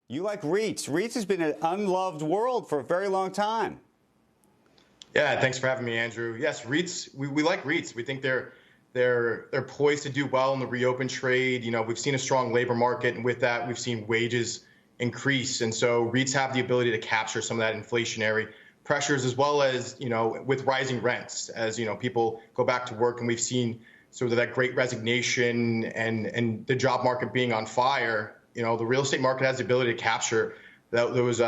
You like REITs. REITs has been an unloved world for a very long time. Yeah, thanks for having me, Andrew. Yes, REITs. We like REITs. We think they're poised to do well in the reopen trade. You know, we've seen a strong labor market, and with that, we've seen wages increase. And so REITs have the ability to capture some of that inflationary pressures, as well as, you know, with rising rents, as, you know, people go back to work, and we've seen sort of that great resignation and the job market being on fire. You know, the real estate market has the ability to capture those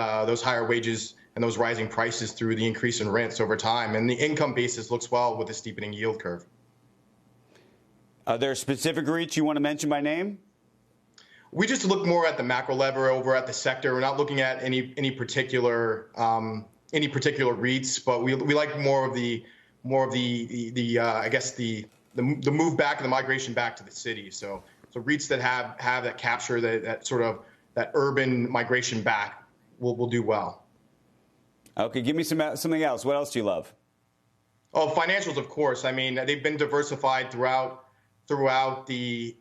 higher wages and those rising prices through the increase in rents over time. And the income basis looks well with the steepening yield curve. Are there specific REITs you want to mention by name? We just look more at the macro level over at the sector. We're not looking at any particular REITs, but we like more of the I guess the move back and the migration back to the city. So REITs that have that capture that sort of that urban migration back will do well. Okay, give me something else. What else do you love? Oh, financials, of course. I mean, they've been diversified throughout the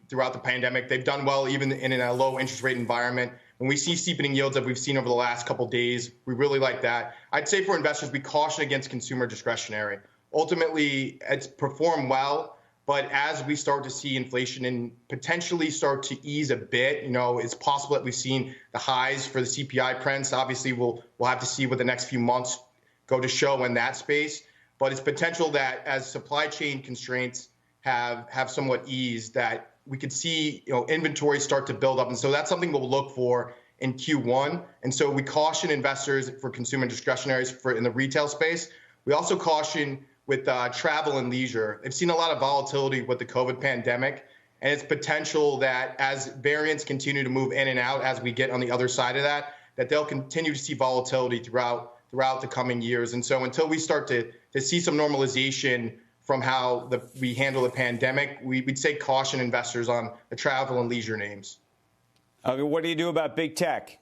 pandemic. They've done well even in a low interest rate environment. When we see steepening yields that we've seen over the last couple of days, we really like that. I'd say for investors, we caution against consumer discretionary. Ultimately, it's performed well, but as we start to see inflation and potentially start to ease a bit, you know, it's possible that we've seen the highs for the CPI prints. Obviously, we'll have to see what the next few months go to show in that space. But it's potential that as supply chain constraints have somewhat eased, that we could see, you know, inventory start to build up. And so that's something we'll look for in Q1. And so we caution investors for consumer discretionaries in the retail space. We also caution with travel and leisure. They've seen a lot of volatility with the COVID pandemic, and it's potential that as variants continue to move in and out as we get on the other side of that they'll continue to see volatility throughout the coming years. And so until we start to see some normalization from how we handle the pandemic, we'd say caution investors on the travel and leisure names. Okay, what do you do about big tech?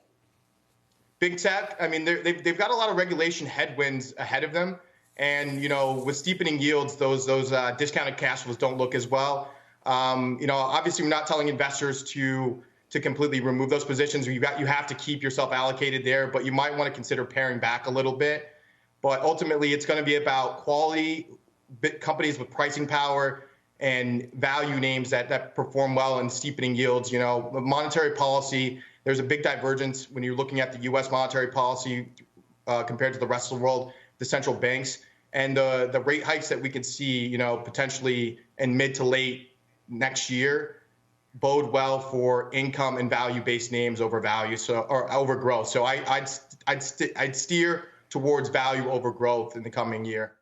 Big tech, I mean, they've got a lot of regulation headwinds ahead of them. And, you know, with steepening yields, those discounted cash flows don't look as well. You know, obviously, we're not telling investors to completely remove those positions. You have to keep yourself allocated there, but you might want to consider paring back a little bit. But ultimately, it's going to be about quality companies with pricing power and value names that perform well in steepening yields. You know, monetary policy, there's a big divergence when you're looking at the U.S. monetary policy compared to the rest of the world, the central banks, and the rate hikes that we could see, you know, potentially in mid to late next year bode well for income and value-based names over value, or over growth. So I'd steer towards value over growth in the coming year.